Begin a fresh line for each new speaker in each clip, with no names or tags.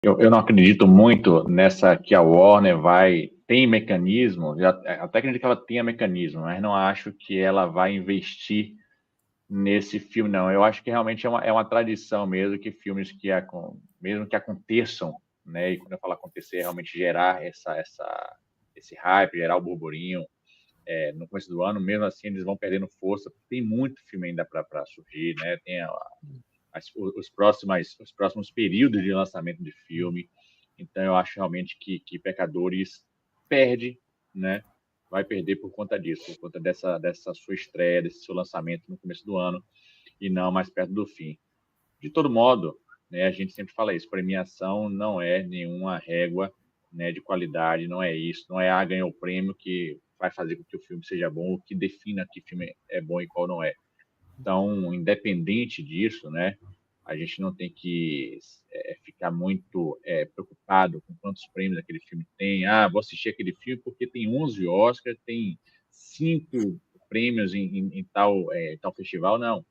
Eu não acredito muito nessa que a Warner tem mecanismo, até acredito que ela tenha mecanismo, mas não acho que ela vai investir nesse filme, não. Eu acho que realmente é uma tradição mesmo que filmes mesmo que aconteçam, né? E quando eu falo acontecer, é realmente gerar esse hype, gerar o burburinho no começo do ano, mesmo assim eles vão perdendo força, porque tem muito filme ainda para surgir, né? Tem os próximos períodos de lançamento de filme. Então, eu acho realmente que Pecadores perde, né? Vai perder por conta disso, por conta dessa sua estreia, desse seu lançamento no começo do ano e não mais perto do fim. De todo modo, né, a gente sempre fala isso, premiação não é nenhuma régua, né, de qualidade, não é isso, não é ganhou o prêmio que vai fazer com que o filme seja bom, o que defina que filme é bom e qual não é. Então, independente disso, né, a gente não tem que ficar muito preocupado com quantos prêmios aquele filme tem. Ah, vou assistir aquele filme porque tem 11 Oscars, tem 5 prêmios em tal festival. Não,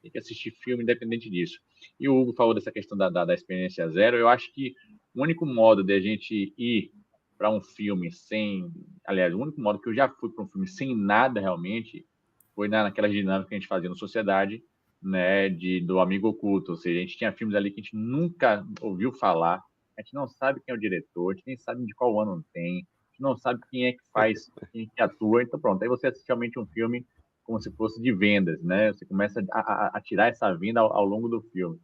tem que assistir filme independente disso. E o Hugo falou dessa questão da experiência zero. Eu acho que o único modo de a gente ir para um filme sem. Aliás, o único modo que eu já fui para um filme sem nada realmente foi naquela dinâmica que a gente fazia no Sociedade, né, do amigo oculto. Ou seja, a gente tinha filmes ali que a gente nunca ouviu falar, a gente não sabe quem é o diretor, a gente nem sabe de qual ano tem, a gente não sabe quem é que faz, quem é que atua. Então, pronto, aí você assiste realmente um filme como se fosse de vendas, né? Você começa a tirar essa venda ao longo do filme.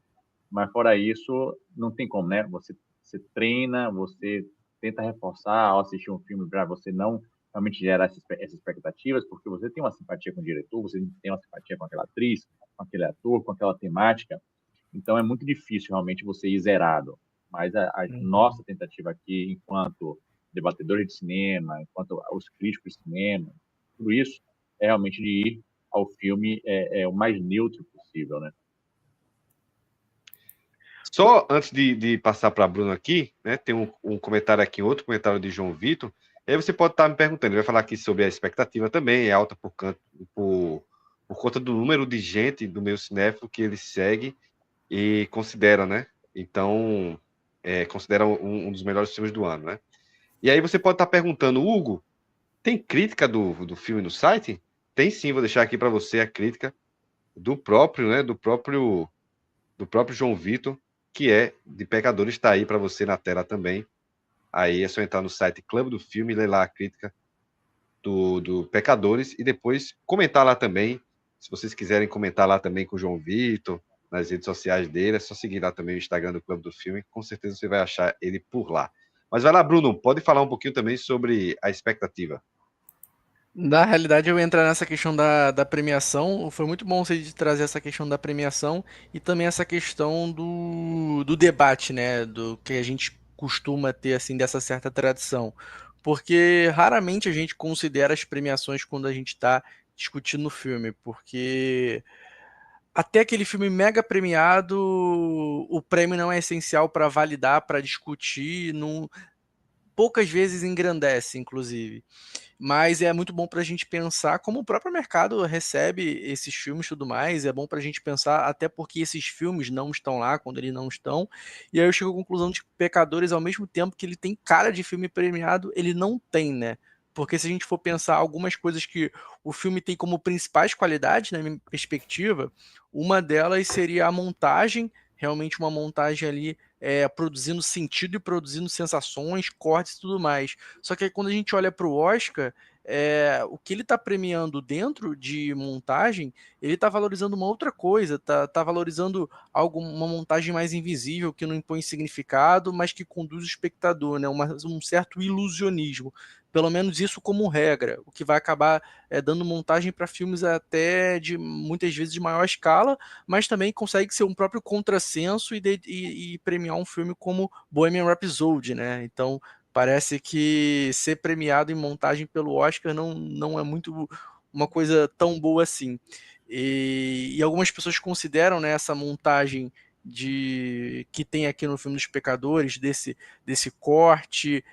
Mas fora isso, não tem como, né? Você treina, você tenta reforçar ao assistir um filme para você não realmente gerar essas expectativas, porque você tem uma simpatia com o diretor, você tem uma simpatia com aquela atriz, com aquele ator, com aquela temática. Então é muito difícil realmente você ir zerado. Mas a
Uhum.
nossa tentativa aqui, enquanto debatedores de cinema, enquanto os críticos de cinema, tudo isso é realmente de ir ao filme o mais neutro possível, né?
Só antes de passar para Bruno aqui, né? Tem um comentário aqui, outro comentário de João Vitor. E aí você pode estar me perguntando, ele vai falar aqui sobre a expectativa também, é alta por conta do número de gente do meio cinéfilo que ele segue e considera, né? Então, considera um dos melhores filmes do ano, né? E aí você pode estar perguntando, Hugo, tem crítica do filme no site? Tem sim, vou deixar aqui para você a crítica do próprio, né? Do próprio João Vitor, que é de Pecadores, está aí para você na tela também. Aí é só entrar no site Clube do Filme, ler lá a crítica do Pecadores e depois comentar lá também. Se vocês quiserem comentar lá também com o João Vitor, nas redes sociais dele, é só seguir lá também o Instagram do Clube do Filme, com certeza você vai achar ele por lá. Mas vai lá, Bruno, pode falar um pouquinho também sobre a expectativa.
Na realidade, eu ia entrar nessa questão da premiação. Foi muito bom você trazer essa questão da premiação e também essa questão do debate, né? Do que a gente costuma ter, assim, dessa certa tradição. Porque raramente a gente considera as premiações quando a gente está discutindo o filme, porque até aquele filme mega premiado, o prêmio não é essencial para validar, para discutir, não, poucas vezes engrandece, inclusive. Mas é muito bom para a gente pensar como o próprio mercado recebe esses filmes e tudo mais. É bom para a gente pensar, até porque esses filmes não estão lá quando eles não estão. E aí eu chego à conclusão de que Pecadores, ao mesmo tempo que ele tem cara de filme premiado, ele não tem, né? Porque se a gente for pensar algumas coisas que o filme tem como principais qualidades, na minha perspectiva, uma delas seria a montagem, realmente uma montagem ali produzindo sentido e produzindo sensações, cortes e tudo mais. Só que aí, quando a gente olha para o Oscar, o que ele está premiando dentro de montagem, ele está valorizando uma outra coisa, tá valorizando uma montagem mais invisível, que não impõe significado, mas que conduz o espectador, né? Um certo ilusionismo. Pelo menos isso como regra, o que vai acabar dando montagem para filmes até de muitas vezes de maior escala, mas também consegue ser um próprio contrassenso e premiar um filme como Bohemian Rhapsody, né? Então parece que ser premiado em montagem pelo Oscar não é muito uma coisa tão boa assim. E algumas pessoas consideram, né, essa montagem que tem aqui no filme dos Pecadores, desse corte,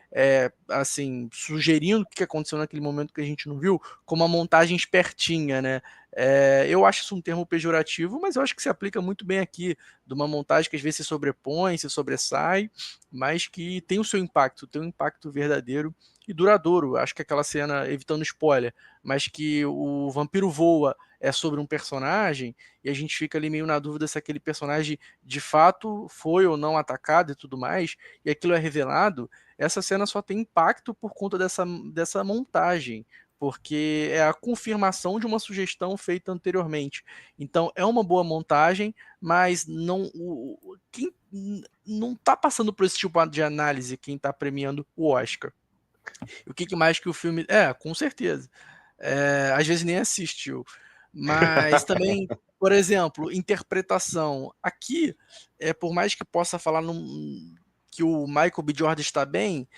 assim, sugerindo o que aconteceu naquele momento que a gente não viu, como uma montagem espertinha, né? Eu acho isso um termo pejorativo, mas eu acho que se aplica muito bem aqui, de uma montagem que às vezes se sobrepõe, se sobressai, mas que tem o seu impacto, tem um impacto verdadeiro e duradouro. Acho que aquela cena, evitando spoiler, mas que o vampiro voa é sobre um personagem, e a gente fica ali meio na dúvida se aquele personagem de fato foi ou não atacado e tudo mais, e aquilo é revelado. Essa cena só tem impacto por conta dessa montagem, porque é a confirmação de uma sugestão feita anteriormente. Então é uma boa montagem, mas quem não está passando por esse tipo de análise quem está premiando o Oscar. O que mais que o filme. Com certeza. Às vezes nem assistiu. Mas também, por exemplo, interpretação. Aqui, por mais que possa falar que o Michael B. Jordan está bem,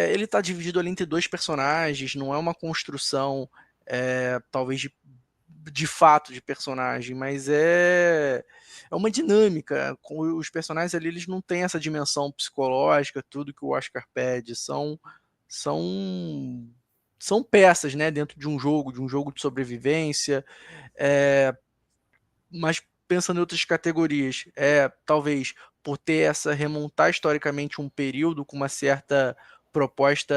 ele está dividido ali entre dois personagens, não é uma construção, talvez, de fato de personagem, mas é uma dinâmica. Os personagens ali, eles não têm essa dimensão psicológica, tudo que o Oscar pede, são, são peças, né, dentro de um jogo de sobrevivência, mas pensando em outras categorias, talvez por ter remontar historicamente um período com uma certa proposta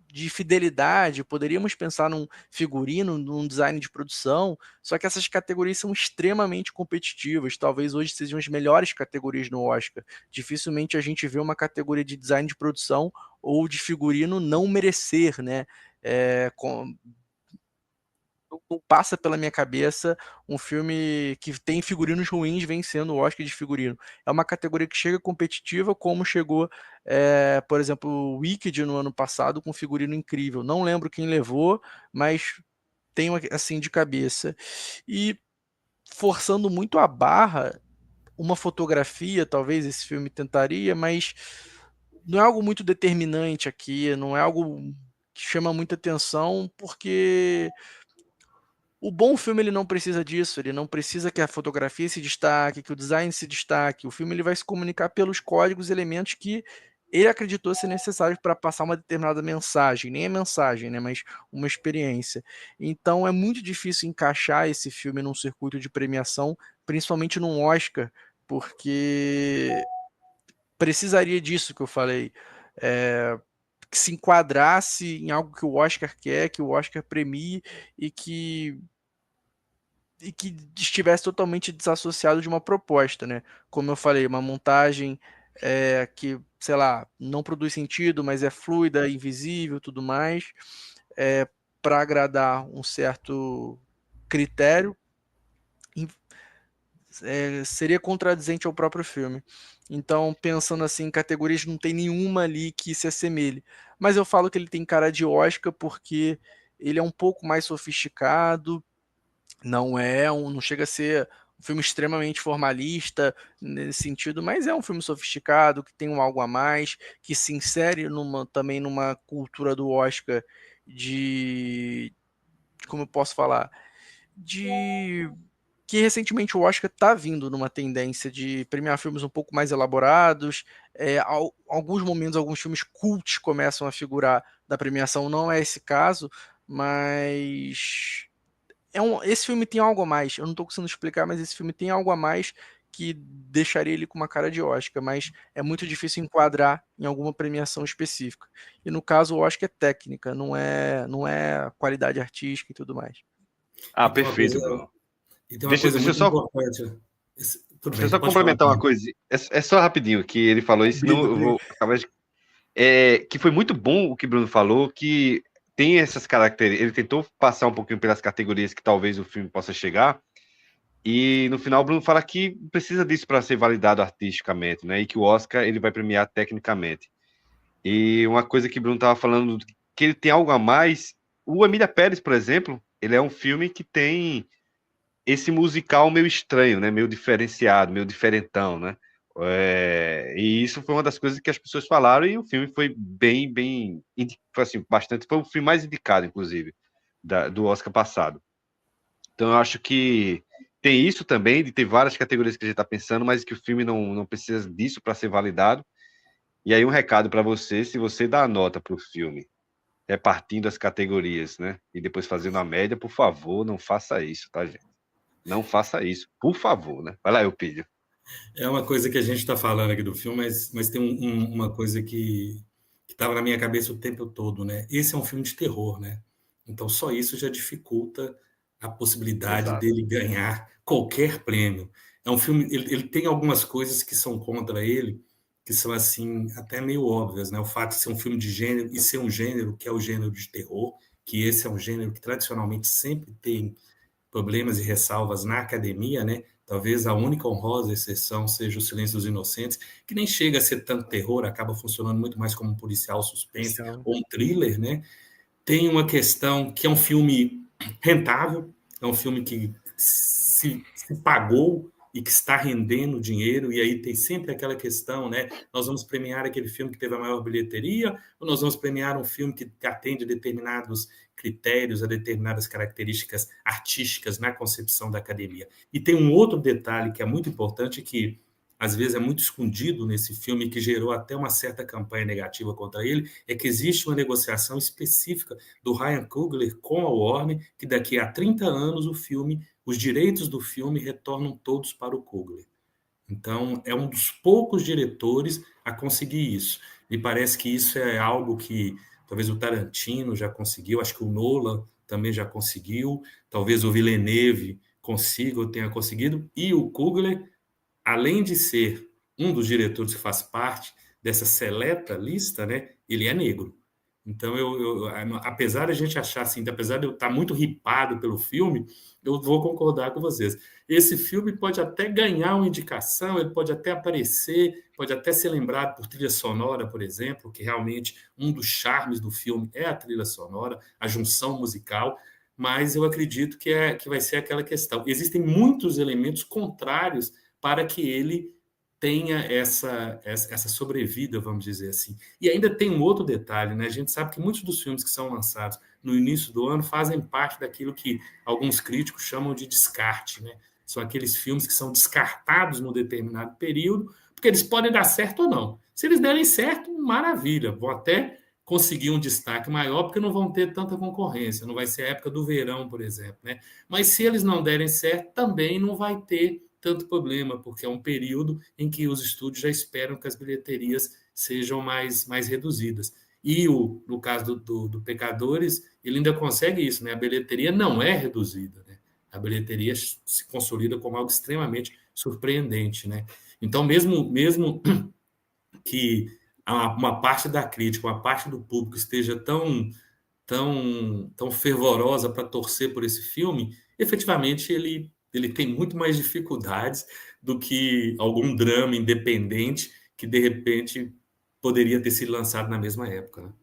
de fidelidade, poderíamos pensar num figurino, num design de produção, só que essas categorias são extremamente competitivas, talvez hoje sejam as melhores categorias no Oscar. Dificilmente a gente vê uma categoria de design de produção ou de figurino não merecer, né? Não passa pela minha cabeça um filme que tem figurinos ruins vencendo o Oscar de figurino. É uma categoria que chega competitiva, como chegou, por exemplo, o Wicked no ano passado, com figurino incrível. Não lembro quem levou, mas tenho assim de cabeça. E forçando muito a barra, uma fotografia, talvez esse filme tentaria, mas não é algo muito determinante aqui, não é algo que chama muita atenção, porque o bom filme ele não precisa disso, ele não precisa que a fotografia se destaque, que o design se destaque. O filme ele vai se comunicar pelos códigos, elementos que ele acreditou ser necessários para passar uma determinada mensagem, nem a mensagem, né, mas uma experiência. Então é muito difícil encaixar esse filme num circuito de premiação, principalmente num Oscar, porque precisaria disso que eu falei. Que se enquadrasse em algo que o Oscar quer, que o Oscar premie e que estivesse totalmente desassociado de uma proposta, né? Como eu falei, uma montagem que, sei lá, não produz sentido, mas é fluida, invisível, tudo mais, para agradar um certo critério, seria contradizente ao próprio filme. Então, pensando assim, em categorias, não tem nenhuma ali que se assemelhe. Mas eu falo que ele tem cara de Oscar porque ele é um pouco mais sofisticado, não chega a ser um filme extremamente formalista nesse sentido, mas é um filme sofisticado, que tem algo a mais, que se insere também numa cultura do Oscar como eu posso falar, de que recentemente o Oscar está vindo numa tendência de premiar filmes um pouco mais elaborados. Alguns momentos, alguns filmes cults começam a figurar da premiação, não é esse caso, mas esse filme tem algo a mais. Eu não estou conseguindo explicar, mas esse filme tem algo a mais que deixaria ele com uma cara de Oscar, mas é muito difícil enquadrar em alguma premiação específica. E no caso, o Oscar é técnica, não é qualidade artística e tudo mais.
Perfeito, Bruno.
E tem uma coisa muito importante.
Deixa eu só complementar uma coisa. É só rapidinho que ele falou isso, senão eu vou acabar de... que foi muito bom o que o Bruno falou, que tem essas características. Ele tentou passar um pouquinho pelas categorias que talvez o filme possa chegar, e no final o Bruno fala que precisa disso para ser validado artisticamente, né? E que o Oscar ele vai premiar tecnicamente. E uma coisa que o Bruno estava falando, que ele tem algo a mais. O Emília Pérez, por exemplo, ele é um filme que tem esse musical meio estranho, né? Meio diferenciado, meio diferentão, né? E isso foi uma das coisas que as pessoas falaram, e o filme foi foi assim, bastante, foi o filme mais indicado, inclusive, do Oscar passado. Então eu acho que tem isso também, de ter várias categorias que a gente está pensando, mas que o filme não precisa disso para ser validado. E aí um recado para você, se você dá a nota para o filme, repartindo as categorias, né? E depois fazendo a média, por favor, não faça isso, tá, gente? Não faça isso, por favor, né? Vai lá, Eupídio.
É uma coisa que a gente está falando aqui do filme, mas tem uma coisa que estava na minha cabeça o tempo todo, né? Esse é um filme de terror, né? Então só isso já dificulta a possibilidade
Exato.
dele ganhar qualquer prêmio. É um filme, ele tem algumas coisas que são contra ele, que são assim até meio óbvias, né? O fato de ser um filme de gênero e ser um gênero que é o gênero de terror, que esse é um gênero que tradicionalmente sempre tem problemas e ressalvas na academia, né? Talvez a única honrosa exceção seja O Silêncio dos Inocentes, que nem chega a ser tanto terror, acaba funcionando muito mais como um policial suspense ou um thriller, né? Tem uma questão que é um filme rentável, é um filme que se pagou e que está rendendo dinheiro, e aí tem sempre aquela questão, né? Nós vamos premiar aquele filme que teve a maior bilheteria, ou nós vamos premiar um filme que atende a determinados critérios, a determinadas características artísticas na concepção da academia. E tem um outro detalhe que é muito importante, que às vezes é muito escondido nesse filme, que gerou até uma certa campanha negativa contra ele, é que existe uma negociação específica do Ryan Coogler com a Warner, que daqui a 30 anos os direitos do filme retornam todos para o Coogler. Então, é um dos poucos diretores a conseguir isso. Me parece que isso é algo que talvez o Tarantino já conseguiu, acho que o Nolan também já conseguiu, talvez o Villeneuve consiga ou tenha conseguido, e o Coogler, além de ser um dos diretores que faz parte dessa seleta lista, né, ele é negro. Então, apesar de a gente achar assim, apesar de eu estar muito ripado pelo filme, eu vou concordar com vocês. Esse filme pode até ganhar uma indicação, ele pode até aparecer, pode até ser lembrado por trilha sonora, por exemplo, que realmente um dos charmes do filme é a trilha sonora, a junção musical, mas eu acredito que vai ser aquela questão. Existem muitos elementos contrários para que ele tenha essa sobrevida, vamos dizer assim. E ainda tem um outro detalhe, né? A gente sabe que muitos dos filmes que são lançados no início do ano fazem parte daquilo que alguns críticos chamam de descarte, né? São aqueles filmes que são descartados num determinado período, porque eles podem dar certo ou não. Se eles derem certo, maravilha, vão até conseguir um destaque maior, porque não vão ter tanta concorrência, não vai ser a época do verão, por exemplo, né? Mas se eles não derem certo, também não vai ter tanto problema, porque é um período em que os estúdios já esperam que as bilheterias sejam mais reduzidas. E no caso do Pecadores, ele ainda consegue isso, né? A bilheteria não é reduzida, né? A bilheteria se consolida como algo extremamente surpreendente, né? Então, mesmo que uma parte da crítica, uma parte do público esteja tão fervorosa para torcer por esse filme, efetivamente ele tem muito mais dificuldades do que algum drama independente que, de repente, poderia ter sido lançado na mesma época, né?